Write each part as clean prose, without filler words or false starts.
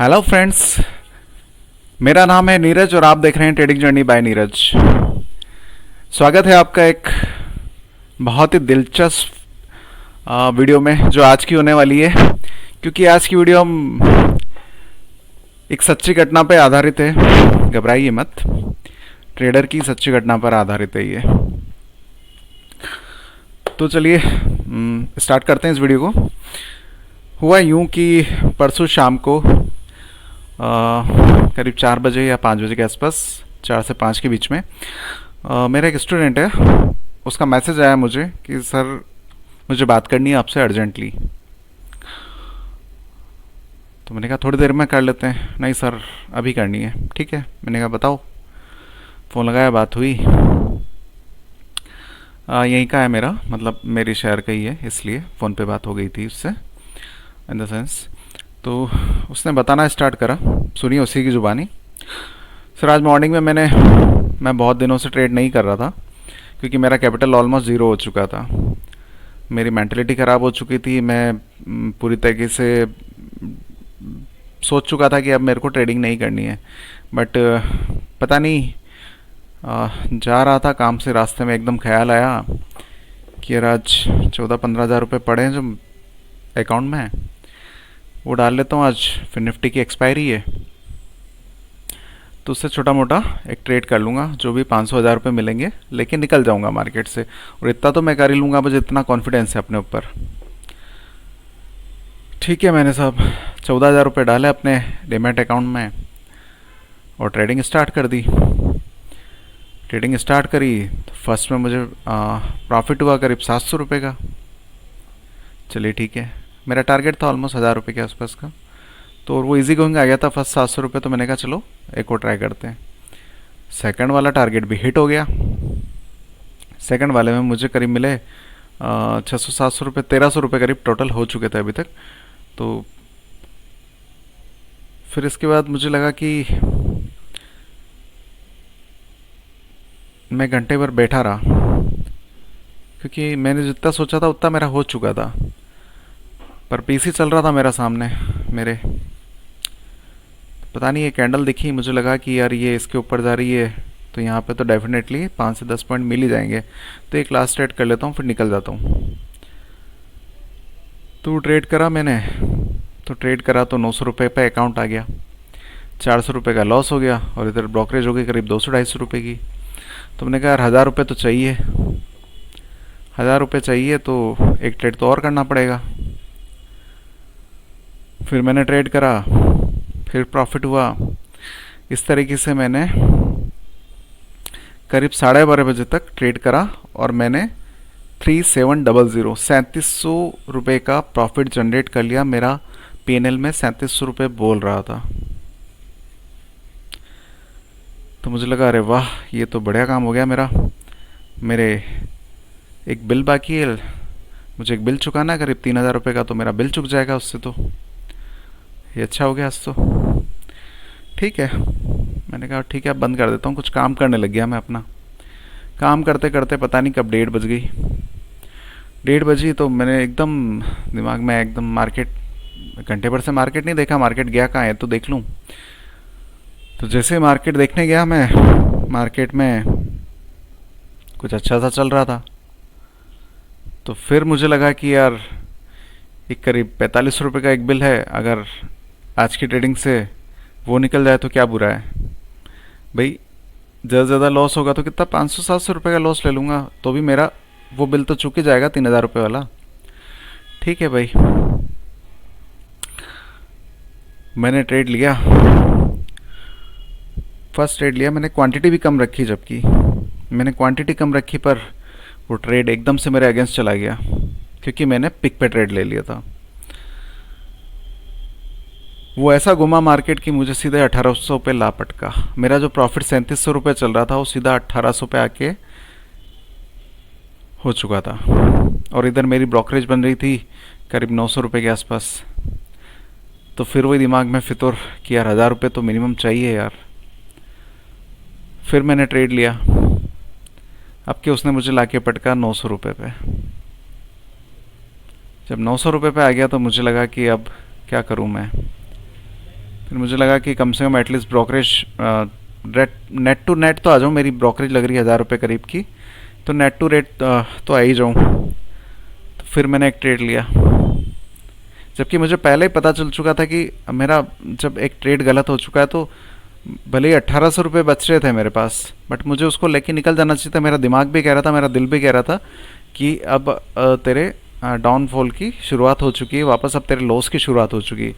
Hello friends. मेरा नाम है नीरज और आप देख रहे हैं ट्रेडिंग जर्नी बाय नीरज। स्वागत है आपका एक बहुत ही दिलचस्प वीडियो में जो आज की होने वाली है, क्योंकि आज की वीडियो हम एक सच्ची घटना पर आधारित है। घबराइए मत, ट्रेडर की सच्ची घटना पर आधारित है ये। तो चलिए स्टार्ट करते हैं इस वीडियो को। हुआ यूं कि परसों शाम को करीब 4 बजे या 5 बजे के आसपास, 4 से 5 के बीच में मेरा एक स्टूडेंट है, उसका मैसेज आया मुझे कि सर मुझे बात करनी है आपसे अर्जेंटली। तो मैंने कहा थोड़ी देर में कर लेते हैं। नहीं सर अभी करनी है। ठीक है, मैंने कहा बताओ। फ़ोन लगाया, बात हुई। यहीं का है मेरा, मतलब मेरे शहर का ही है, इसलिए फ़ोन पे बात हो गई थी उससे इन द सेंस। तो उसने बताना स्टार्ट करा, सुनिए उसी की ज़ुबानी। सर आज मॉर्निंग में मैं बहुत दिनों से ट्रेड नहीं कर रहा था, क्योंकि मेरा कैपिटल ऑलमोस्ट ज़ीरो हो चुका था। मेरी मेंटलिटी ख़राब हो चुकी थी। मैं पूरी तरीके से सोच चुका था कि अब मेरे को ट्रेडिंग नहीं करनी है। बट पता नहीं, जा रहा था काम से, रास्ते में एकदम ख्याल आया कि यार आज 14-15 हज़ार रुपये पड़े हैं जो अकाउंट में है, वो डाल लेता हूँ। आज फिर निफ्टी की एक्सपायरी है, तो उससे छोटा मोटा एक ट्रेड कर लूँगा, जो भी 500-1000 रुपये मिलेंगे, लेकिन निकल जाऊँगा मार्केट से। और इतना तो मैं कर ही लूँगा, मुझे इतना कॉन्फिडेंस है अपने ऊपर। ठीक है, मैंने साहब 14,000 रुपये डाले अपने डीमैट अकाउंट में और ट्रेडिंग स्टार्ट कर दी। ट्रेडिंग स्टार्ट करी तो फर्स्ट में मुझे प्रॉफिट हुआ करीब 700 रुपये का। चलिए ठीक है, मेरा टारगेट था ऑलमोस्ट 1000 रुपये के आसपास का, तो वो इजी गोइंग आ गया था फर्स्ट 700 रुपये। तो मैंने कहा चलो एक और ट्राई करते हैं। सेकंड वाला टारगेट भी हिट हो गया। सेकंड वाले में मुझे करीब मिले 600-700 रुपये, 1300 रुपये करीब टोटल हो चुके थे अभी तक। तो फिर इसके बाद मुझे लगा कि मैं घंटे भर बैठा रहा, क्योंकि मैंने जितना सोचा था उतना मेरा हो चुका था। पर पीसी चल रहा था मेरा सामने मेरे। पता नहीं, ये कैंडल दिखी, मुझे लगा कि यार ये इसके ऊपर जा रही है, तो यहाँ पे तो डेफिनेटली 5 से 10 पॉइंट मिल ही जाएंगे। तो एक लास्ट ट्रेड कर लेता हूँ, फिर निकल जाता हूँ। तो ट्रेड करा मैंने, तो ट्रेड करा तो 900 रुपये पे अकाउंट आ गया। 400 रुपये का लॉस हो गया, और इधर ब्रोकरेज हो गई करीब 200-250 रुपये की। तो मैंने कहा यार 1000 रुपये तो चाहिए, 1000 रुपये चाहिए, तो एक ट्रेड तो और करना पड़ेगा। फिर मैंने ट्रेड करा, फिर प्रॉफिट हुआ। इस तरीके से मैंने करीब 12:30 बजे तक ट्रेड करा, और मैंने 3700 रुपये का प्रॉफिट जनरेट कर लिया। मेरा पीएनएल में 3700 रुपये बोल रहा था। तो मुझे लगा अरे वाह, ये तो बढ़िया काम हो गया मेरा। मेरे एक बिल बाकी है, मुझे एक बिल चुकाना है करीब 3000 रुपये का, तो मेरा बिल चुक जाएगा उससे। तो ये अच्छा हो गया आज तो। ठीक है, मैंने कहा ठीक है अब बंद कर देता हूँ। कुछ काम करने लग गया मैं अपना। काम करते करते पता नहीं कब 1:30 बज गई। 1:30 बजी तो मैंने एकदम दिमाग में एकदम मार्केट, घंटे भर से मार्केट नहीं देखा, मार्केट गया कहाँ है तो देख लूँ। तो जैसे मार्केट देखने गया मैं, मार्केट में कुछ अच्छा सा चल रहा था। तो फिर मुझे लगा कि यार एक करीब 45 रुपये का एक बिल है, अगर आज की ट्रेडिंग से वो निकल जाए तो क्या बुरा है भाई। ज़्यादा से ज़्यादा लॉस होगा तो कितना, 500-700 रुपये का लॉस ले लूँगा, तो भी मेरा वो बिल तो चुक ही जाएगा 3000 रुपये वाला। ठीक है भाई, मैंने ट्रेड लिया। फर्स्ट ट्रेड लिया मैंने, क्वांटिटी भी कम रखी, जबकि मैंने क्वांटिटी कम रखी, पर वो ट्रेड एकदम से मेरे अगेंस्ट चला गया, क्योंकि मैंने पिक पे ट्रेड ले लिया था। वो ऐसा घुमा मार्केट कि मुझे सीधे 1800 पे ला पटका। मेरा जो प्रॉफिट 3700 रुपये चल रहा था, वो सीधा 1800 पे आके हो चुका था। और इधर मेरी ब्रोकरेज बन रही थी करीब 900 रुपये के आसपास। तो फिर वही दिमाग में फितूर कि यार 1000 रुपये तो मिनिमम चाहिए यार। फिर मैंने ट्रेड लिया, अब कि उसने मुझे लाके पटका 900 रुपये पे। जब 900 रुपये पे आ गया तो मुझे लगा कि अब क्या करूं मैं। फिर मुझे लगा कि कम से कम at least brokerage net to net तो आ जाऊँ, मेरी ब्रोकरेज लग रही है 1000 रुपये करीब की, तो नेट टू रेट तो आ ही जाऊँ। तो फिर मैंने एक ट्रेड लिया, जबकि मुझे पहले ही पता चल चुका था कि मेरा जब एक ट्रेड गलत हो चुका है तो भले ही 1800 रुपये बच रहे थे मेरे पास, बट मुझे उसको लेके निकल जाना चाहिए था। मेरा दिमाग भी कह रहा था, मेरा दिल भी कह रहा था कि अब तेरे डाउनफॉल की शुरुआत हो चुकी है वापस, अब तेरे लॉस की शुरुआत हो चुकी है।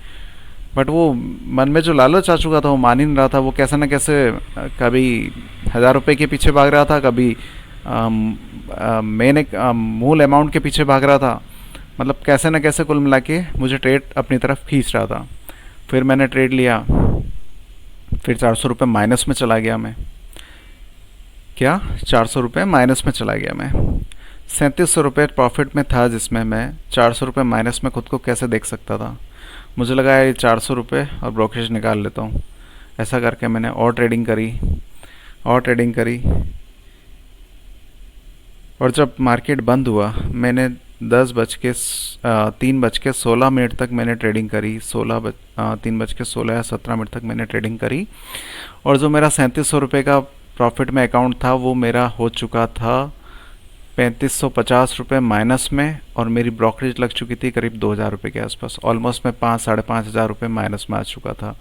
बट वो मन में जो लालच आ चुका था वो मान ही नहीं रहा था। वो कैसे न कैसे कभी 1000 रुपये के पीछे भाग रहा था, कभी मेन एक मूल अमाउंट के पीछे भाग रहा था। मतलब कैसे न कैसे कुल मिला के मुझे ट्रेड अपनी तरफ खींच रहा था। फिर मैंने ट्रेड लिया, फिर 400 रुपये माइनस में चला गया मैं। क्या 400 रुपये माइनस में चला गया मैं। 3700 रुपये प्रॉफिट में था, जिसमें मैं 400 रुपये माइनस में खुद को कैसे देख सकता था। मुझे लगा ये 400 रुपये और ब्रोकरेज निकाल लेता हूँ। ऐसा करके मैंने और ट्रेडिंग करी, और ट्रेडिंग करी, और जब मार्केट बंद हुआ मैंने 3:16 तक मैंने ट्रेडिंग करी। 3:16 या 17 तक मैंने ट्रेडिंग करी, और जो मेरा 3700 रुपये का प्रॉफिट में अकाउंट था वो मेरा हो चुका था 3550 रुपये माइनस में, और मेरी ब्रोकरेज लग चुकी थी करीब 2000 रुपये के आसपास। ऑलमोस्ट मैं 5-5,500 रुपये माइनस में आ चुका था।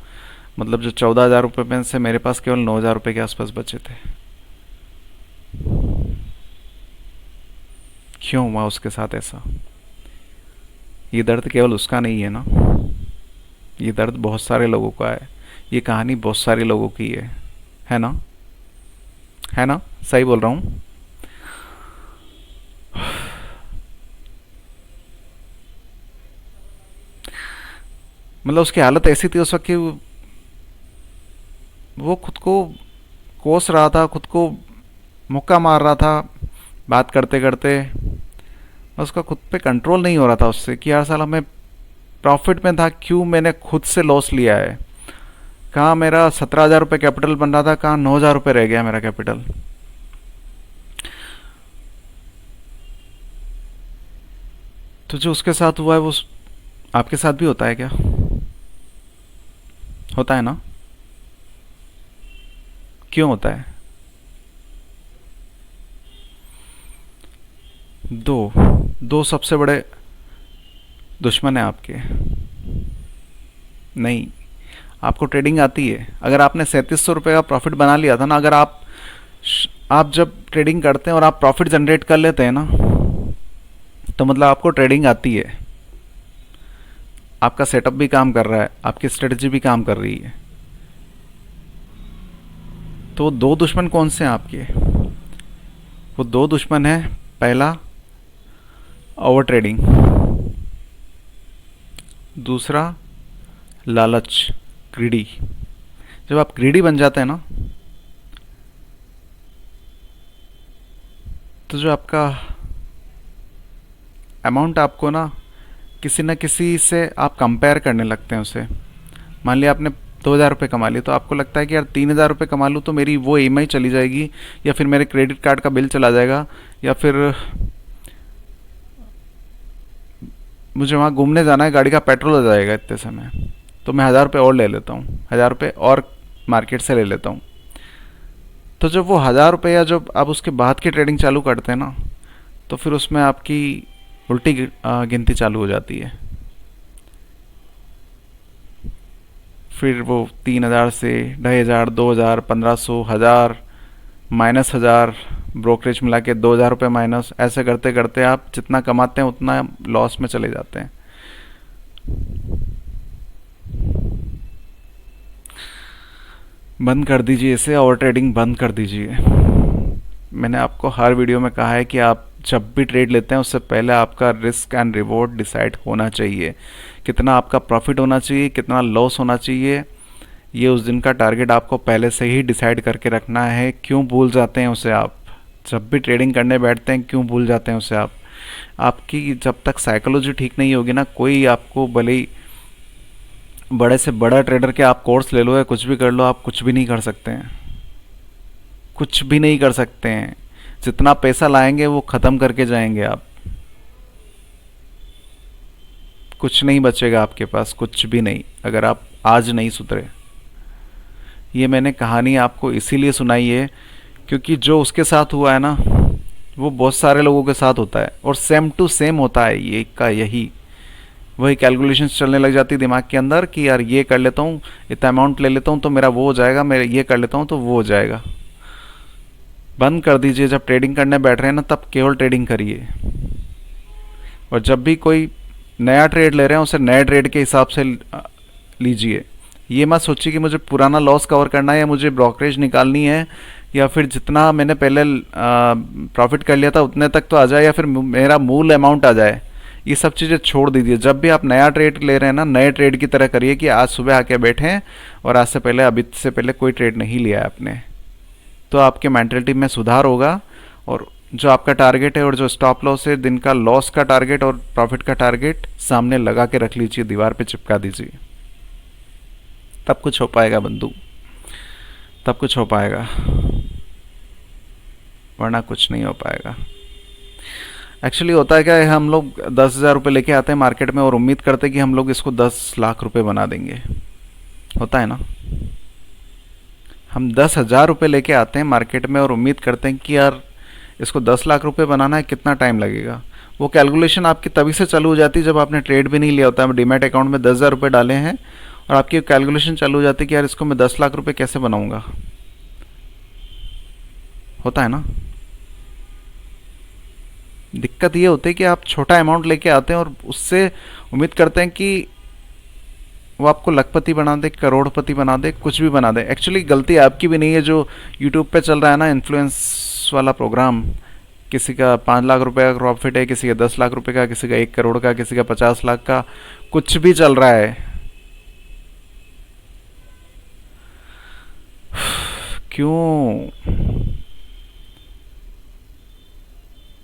मतलब जो 14,000 रुपये में से मेरे पास केवल 9,000 रुपये के आसपास बचे थे। क्यों हुआ उसके साथ ऐसा? ये दर्द केवल उसका नहीं है ना, ये दर्द बहुत सारे लोगों का है। ये कहानी बहुत सारे लोगों की है ना? है ना? सही बोल रहा हूँ? मतलब उसकी हालत ऐसी थी उस वक्त कि वो खुद को कोस रहा था, खुद को मुक्का मार रहा था बात करते करते। उसका खुद पे कंट्रोल नहीं हो रहा था उससे कि यार साला मैं प्रॉफिट में था, क्यों मैंने खुद से लॉस लिया है। कहाँ मेरा 17,000 रुपये कैपिटल बन रहा था, कहाँ 9,000 रुपये रह गया मेरा कैपिटल। तो जो उसके साथ हुआ है वो आपके साथ भी होता है क्या? होता है ना? क्यों होता है? दो दो सबसे बड़े दुश्मन है आपके। नहीं, आपको ट्रेडिंग आती है। अगर आपने 3700 रुपये का प्रॉफिट बना लिया था ना, अगर आप जब ट्रेडिंग करते हैं और आप प्रॉफिट जनरेट कर लेते हैं ना, तो मतलब आपको ट्रेडिंग आती है। आपका सेटअप भी काम कर रहा है, आपकी स्ट्रेटजी भी काम कर रही है। तो दो दुश्मन कौन से हैं आपके? वो दो दुश्मन हैं, पहला ओवर ट्रेडिंग, दूसरा लालच, ग्रीडी। जब आप ग्रीडी बन जाते हैं ना, तो जो आपका अमाउंट आपको ना किसी न किसी से आप कंपेयर करने लगते हैं उसे। मान लिया आपने 2,000 रुपये कमा लिए, तो आपको लगता है कि यार 3,000 रुपये कमा लूँ तो मेरी वो ईएमआई चली जाएगी, या फिर मेरे क्रेडिट कार्ड का बिल चला जाएगा, या फिर मुझे वहाँ घूमने जाना है, गाड़ी का पेट्रोल हो जाएगा इतने समय। तो मैं 1,000 रुपये और ले लेता हूँ, 1,000 रुपये और मार्केट से ले लेता हूँ। तो जब वो 1,000 रुपये या जब आप उसके बाद की ट्रेडिंग चालू करते हैं ना, तो फिर उसमें आपकी उल्टी गिनती चालू हो जाती है। फिर वो 3,000 से 2,500, 2,000, 1,500, 1,000, माइनस 1,000, ब्रोकरेज मिला के 2,000 रुपये माइनस, ऐसे करते करते आप जितना कमाते हैं उतना लॉस में चले जाते हैं। बंद कर दीजिए इसे, और ट्रेडिंग बंद कर दीजिए। मैंने आपको हर वीडियो में कहा है कि आप जब भी ट्रेड लेते हैं उससे पहले आपका रिस्क एंड रिवॉर्ड डिसाइड होना चाहिए। कितना आपका प्रॉफिट होना चाहिए, कितना लॉस होना चाहिए, ये उस दिन का टारगेट आपको पहले से ही डिसाइड करके रखना है। क्यों भूल जाते हैं उसे आप? जब भी ट्रेडिंग करने बैठते हैं क्यों भूल जाते हैं उसे आप? आपकी जब तक साइकोलॉजी ठीक नहीं होगी ना, कोई आपको भले ही बड़े से बड़ा ट्रेडर के आप कोर्स ले लो या कुछ भी कर लो, आप कुछ भी नहीं कर सकते हैं। कुछ भी नहीं कर सकते हैं। जितना पैसा लाएंगे वो ख़त्म करके जाएंगे आप। कुछ नहीं बचेगा आपके पास, कुछ भी नहीं। अगर आप आज नहीं सुधरे। ये मैंने कहानी आपको इसीलिए सुनाई है क्योंकि जो उसके साथ हुआ है ना, वो बहुत सारे लोगों के साथ होता है और सेम टू सेम होता है ये का यही। वही कैलकुलेशंस चलने लग जाती है दिमाग के अंदर कि यार ये कर लेता हूँ, इतना अमाउंट ले लेता हूँ तो मेरा वो हो जाएगा, मेरा ये कर लेता हूँ तो वो हो जाएगा। बंद कर दीजिए, जब ट्रेडिंग करने बैठ रहे हैं ना तब केवल ट्रेडिंग करिए। और जब भी कोई नया ट्रेड ले रहे हैं उसे नए ट्रेड के हिसाब से लीजिए। ये मत सोचिए कि मुझे पुराना लॉस कवर करना है या मुझे ब्रोकरेज निकालनी है या फिर जितना मैंने पहले प्रॉफिट कर लिया था उतने तक तो आ जाए या फिर मेरा मूल अमाउंट आ जाए। ये सब चीज़ें छोड़ दीजिए। जब भी आप नया ट्रेड ले रहे हैं ना, नए ट्रेड की तरह करिए कि आज सुबह आके बैठे और आज से पहले अभी से पहले कोई ट्रेड नहीं लिया है आपने। तो आपके मेंटलिटी में सुधार होगा और जो आपका टारगेट है और जो स्टॉप लॉस है, दिन का लॉस का टारगेट और प्रॉफिट का टारगेट सामने लगा के रख लीजिए, दीवार पे चिपका दीजिए। तब कुछ हो पाएगा बंधु, तब कुछ हो पाएगा, वरना कुछ नहीं हो पाएगा। एक्चुअली होता है क्या है, हम लोग 10,000 रुपये लेके आते हैं मार्केट में और उम्मीद करते हैं कि हम लोग इसको 10 लाख रुपए बना देंगे। होता है ना, हम 10,000 रुपये लेके आते हैं मार्केट में और उम्मीद करते हैं कि यार इसको 10 लाख रुपए बनाना है, कितना टाइम लगेगा। वो कैलकुलेशन आपकी तभी से चालू हो जाती है जब आपने ट्रेड भी नहीं लिया होता है। डीमैट अकाउंट में 10,000 रुपये डाले हैं और आपकी कैलकुलेशन चालू हो जाती है कि यार इसको मैं 10 लाख रुपए कैसे बनाऊंगा। होता है ना। दिक्कत ये होती है कि आप छोटा अमाउंट लेके आते हैं और उससे उम्मीद करते हैं कि वो आपको लखपति बना दे, करोड़पति बना दे, कुछ भी बना दे। एक्चुअली गलती आपकी भी नहीं है। जो यूट्यूब पे चल रहा है ना इन्फ्लुएंस वाला प्रोग्राम, किसी का 5 लाख रुपए का प्रॉफिट है, किसी का 10 लाख रुपए का, किसी का 1 करोड़ का, किसी का 50 लाख का, कुछ भी चल रहा है। क्यों?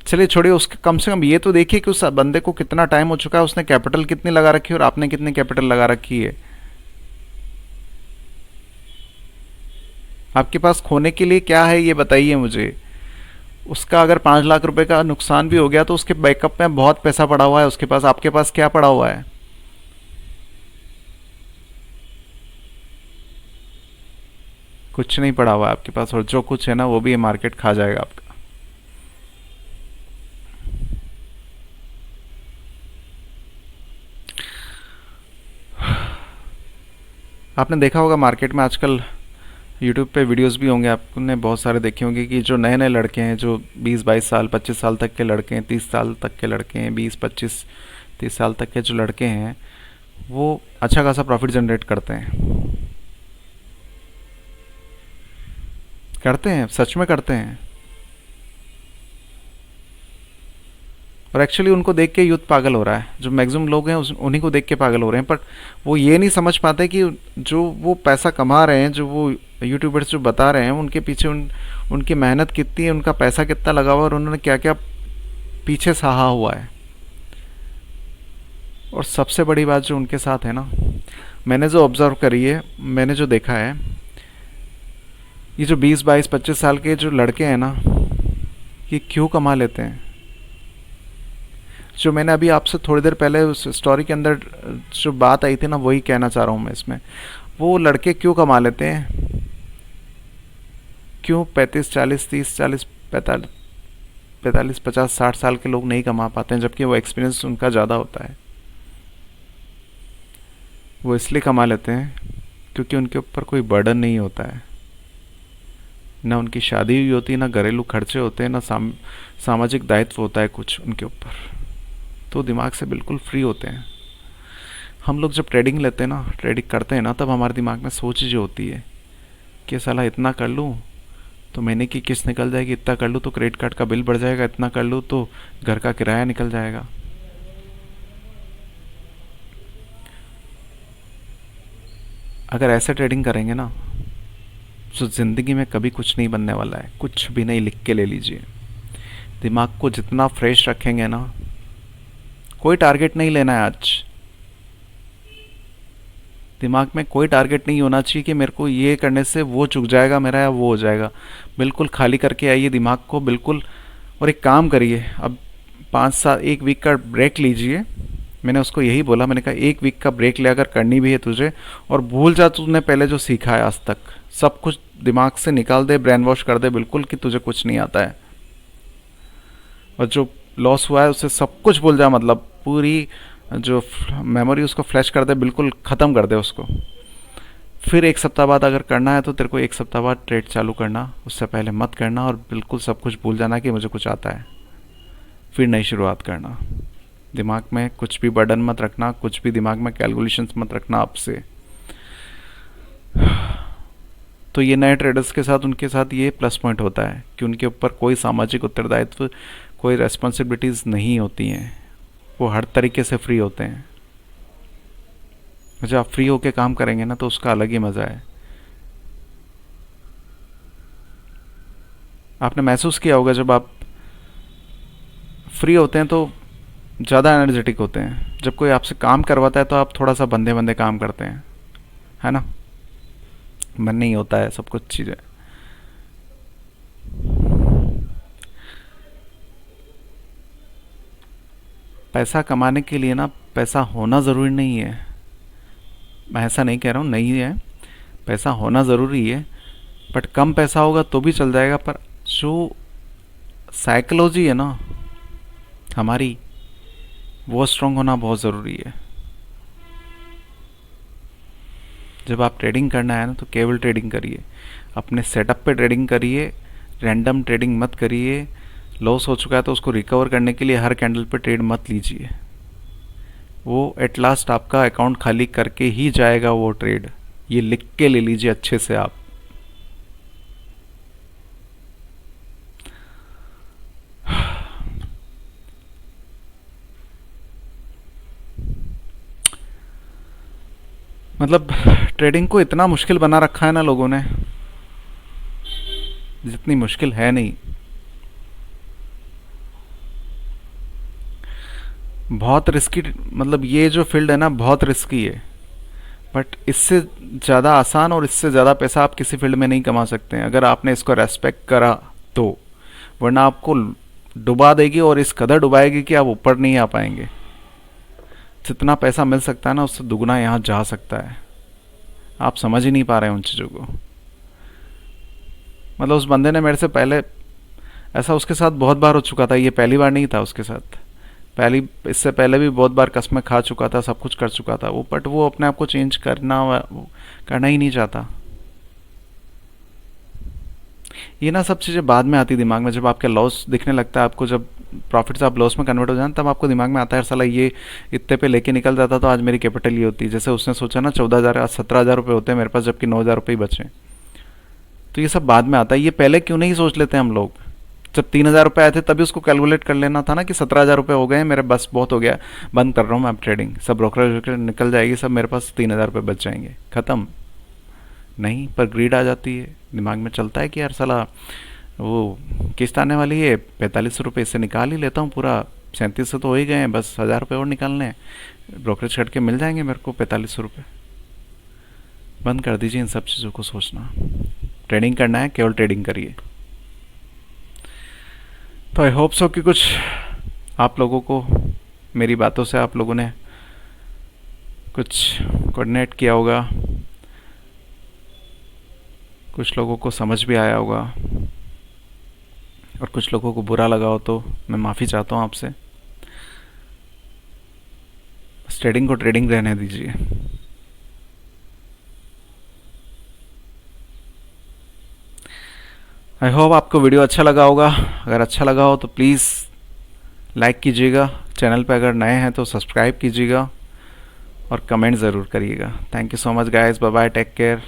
चलिए छोड़िए, उसके कम से कम ये तो देखिए कि उस बंदे को कितना टाइम हो चुका है, उसने कैपिटल कितनी लगा रखी है और आपने कितनी कैपिटल लगा रखी है। आपके पास खोने के लिए क्या है ये बताइए मुझे। उसका अगर 5 लाख रुपए का नुकसान भी हो गया तो उसके बैकअप में बहुत पैसा पड़ा हुआ है उसके पास। आपके पास क्या पड़ा हुआ है? कुछ नहीं पड़ा हुआ है आपके पास, और जो कुछ है ना वो भी ये मार्केट खा जाएगा आपका। आपने देखा होगा मार्केट में आजकल यूट्यूब पे वीडियोस भी होंगे, आपने बहुत सारे देखे होंगे कि जो नए नए लड़के हैं, जो 20-22 साल 25 साल तक के लड़के हैं, 30 साल तक के लड़के हैं, 20-25-30 साल तक के जो लड़के हैं, वो अच्छा खासा प्रॉफिट जनरेट करते हैं। करते हैं, सच में करते हैं। और एक्चुअली उनको देख के यूथ पागल हो रहा है। जो मैक्सिमम लोग हैं उन्हीं को देख के पागल हो रहे हैं। पर वो ये नहीं समझ पाते कि जो वो पैसा कमा रहे हैं, जो वो यूट्यूबर्स जो बता रहे हैं, उनके पीछे उनकी मेहनत कितनी है, उनका पैसा कितना लगा हुआ है और उन्होंने क्या क्या पीछे सहा हुआ है। और सबसे बड़ी बात जो उनके साथ है ना, मैंने जो ऑब्जर्व करी है, मैंने जो देखा है, ये जो 20-22-25 साल के जो लड़के हैं ना, ये क्यों कमा लेते हैं। जो मैंने अभी आपसे थोड़ी देर पहले उस स्टोरी के अंदर जो बात आई थी ना, वही कहना चाह रहा हूँ मैं इसमें। वो लड़के क्यों कमा लेते हैं? क्यों 35-40-30-40 45 45-50-60 साल के लोग नहीं कमा पाते हैं, जबकि वो एक्सपीरियंस उनका ज़्यादा होता है? वो इसलिए कमा लेते हैं क्योंकि उनके ऊपर कोई बर्डन नहीं होता है। ना उनकी शादी हुई होती है, ना घरेलू खर्चे होते हैं, ना सामाजिक दायित्व होता है कुछ उनके ऊपर। तो दिमाग से बिल्कुल फ्री होते हैं। हम लोग जब ट्रेडिंग लेते हैं ना, ट्रेडिंग करते हैं ना, तब हमारे दिमाग में सोच जो होती है कि साला इतना कर लूँ तो महीने की किस्त निकल जाएगी, इतना कर लूँ तो क्रेडिट कार्ड का बिल बढ़ जाएगा, इतना कर लूँ तो घर का किराया निकल जाएगा। अगर ऐसे ट्रेडिंग करेंगे ना तो ज़िंदगी में कभी कुछ नहीं बनने वाला है। कुछ भी नहीं, लिख के ले लीजिए। दिमाग को जितना फ्रेश रखेंगे ना, कोई टारगेट नहीं लेना है आज। दिमाग में कोई टारगेट नहीं होना चाहिए कि मेरे को ये करने से वो चुक जाएगा मेरा या वो हो जाएगा। बिल्कुल खाली करके आइए दिमाग को, बिल्कुल। और एक काम करिए, अब 5 साल 1 वीक का ब्रेक लीजिए मैंने उसको यही बोला, मैंने कहा 1 वीक का ब्रेक ले अगर करनी भी है तुझे, और भूल जा तूने पहले जो सीखा है आज तक, सब कुछ दिमाग से निकाल दे, ब्रेन वॉश कर दे बिल्कुल कि तुझे कुछ नहीं आता है, और जो लॉस हुआ है उससे सब कुछ भूल जा, मतलब पूरी जो मेमोरी उसको फ्लैश कर दे, बिल्कुल ख़त्म कर दे उसको। फिर 1 सप्ताह बाद अगर करना है तो तेरे को 1 सप्ताह बाद ट्रेड चालू करना, उससे पहले मत करना, और बिल्कुल सब कुछ भूल जाना कि मुझे कुछ आता है। फिर नई शुरुआत करना। दिमाग में कुछ भी बर्डन मत रखना, कुछ भी दिमाग में कैलकुलेशंस मत रखना आपसे। तो ये नए ट्रेडर्स के साथ, उनके साथ ये प्लस पॉइंट होता है कि उनके ऊपर कोई सामाजिक उत्तरदायित्व, कोई रेस्पॉन्सिबिलिटीज़ नहीं होती हैं, वो हर तरीके से फ्री होते हैं। जब आप फ्री होके काम करेंगे ना तो उसका अलग ही मज़ा है। आपने महसूस किया होगा जब आप फ्री होते हैं तो ज़्यादा एनर्जेटिक होते हैं। जब कोई आपसे काम करवाता है तो आप थोड़ा सा बंदे बंदे काम करते हैं, है ना, मन नहीं होता है सब कुछ चीज़ें। पैसा कमाने के लिए ना पैसा होना ज़रूरी नहीं है, मैं ऐसा नहीं कह रहा हूँ नहीं है, पैसा होना ज़रूरी है, बट कम पैसा होगा तो भी चल जाएगा, पर जो साइकोलॉजी है ना हमारी, वो स्ट्रांग होना बहुत ज़रूरी है। जब आप ट्रेडिंग करना है ना तो केवल ट्रेडिंग करिए, अपने सेटअप पे ट्रेडिंग करिए, रैंडम ट्रेडिंग मत करिए। लॉस हो चुका है तो उसको रिकवर करने के लिए हर कैंडल पे ट्रेड मत लीजिए, वो एट लास्ट आपका अकाउंट खाली करके ही जाएगा वो ट्रेड, ये लिख के ले लीजिए अच्छे से आप। मतलब ट्रेडिंग को इतना मुश्किल बना रखा है ना लोगों ने, जितनी मुश्किल है नहीं। बहुत रिस्की, मतलब ये जो फील्ड है ना बहुत रिस्की है, बट इससे ज़्यादा आसान और इससे ज़्यादा पैसा आप किसी फील्ड में नहीं कमा सकते हैं अगर आपने इसको रेस्पेक्ट करा तो, वरना आपको डुबा देगी, और इस कदर डुबाएगी कि आप ऊपर नहीं आ पाएंगे। जितना पैसा मिल सकता है ना उससे दुगना यहाँ जा सकता है, आप समझ ही नहीं पा रहे हैं उन चीज़ों को। मतलब उस बंदे ने मेरे से पहले, ऐसा उसके साथ बहुत बार हो चुका था, ये पहली बार नहीं था उसके साथ, पहली इससे पहले भी बहुत बार कस्में खा चुका था, सब कुछ कर चुका था वो, बट वो अपने आप को चेंज करना ही नहीं चाहता। ये ना सब चीज़ें बाद में आती दिमाग में, जब आपके लॉस दिखने लगता है आपको, जब प्रॉफिट से आप लॉस में कन्वर्ट हो जाए तब आपको दिमाग में आता है साला ये इतने पे लेके निकल जाता तो आज मेरी कैपिटल ये होती। जैसे उसने सोचा ना 14,000 आज 17,000 रुपये होते हैं मेरे पास, जबकि 9,000 रुपये ही बचे। तो ये सब बाद में आता है, ये पहले क्यों नहीं सोच लेते हम लोग। जब 3,000 रुपये आए थे तभी उसको कैलकुलेट कर लेना था ना कि 17,000 रुपये हो गए हैं मेरे, बस बहुत हो गया, बंद कर रहा हूँ मैं अब ट्रेडिंग, सब ब्रोकरेज निकल जाएगी, सब मेरे पास 3,000 रुपये बच जाएंगे, ख़त्म। नहीं, पर ग्रीड आ जाती है दिमाग में, चलता है कि यार साला वो किस्त आने वाली है, 45 रुपये इससे निकाल ही लेता हूँ, पूरा 3700 तो हो ही गए हैं, बस 1,000 रुपये और निकालने हैं, ब्रोकरेज कट के मिल जाएंगे मेरे को 4500 रुपये। बंद कर दीजिए इन सब चीज़ों को सोचना, ट्रेडिंग करना है केवल ट्रेडिंग करिए। तो आई होप सो कि कुछ आप लोगों को मेरी बातों से आप लोगों ने कुछ कोऑर्डिनेट किया होगा, कुछ लोगों को समझ भी आया होगा, और कुछ लोगों को बुरा लगा हो तो मैं माफ़ी चाहता हूँ आपसे। बस ट्रेडिंग को ट्रेडिंग रहने दीजिए। आई होप आपको वीडियो अच्छा लगा होगा, अगर अच्छा लगा हो तो प्लीज़ लाइक कीजिएगा, चैनल पे अगर नए हैं तो सब्सक्राइब कीजिएगा, और कमेंट ज़रूर करिएगा। Thank you so much guys, bye bye, take care.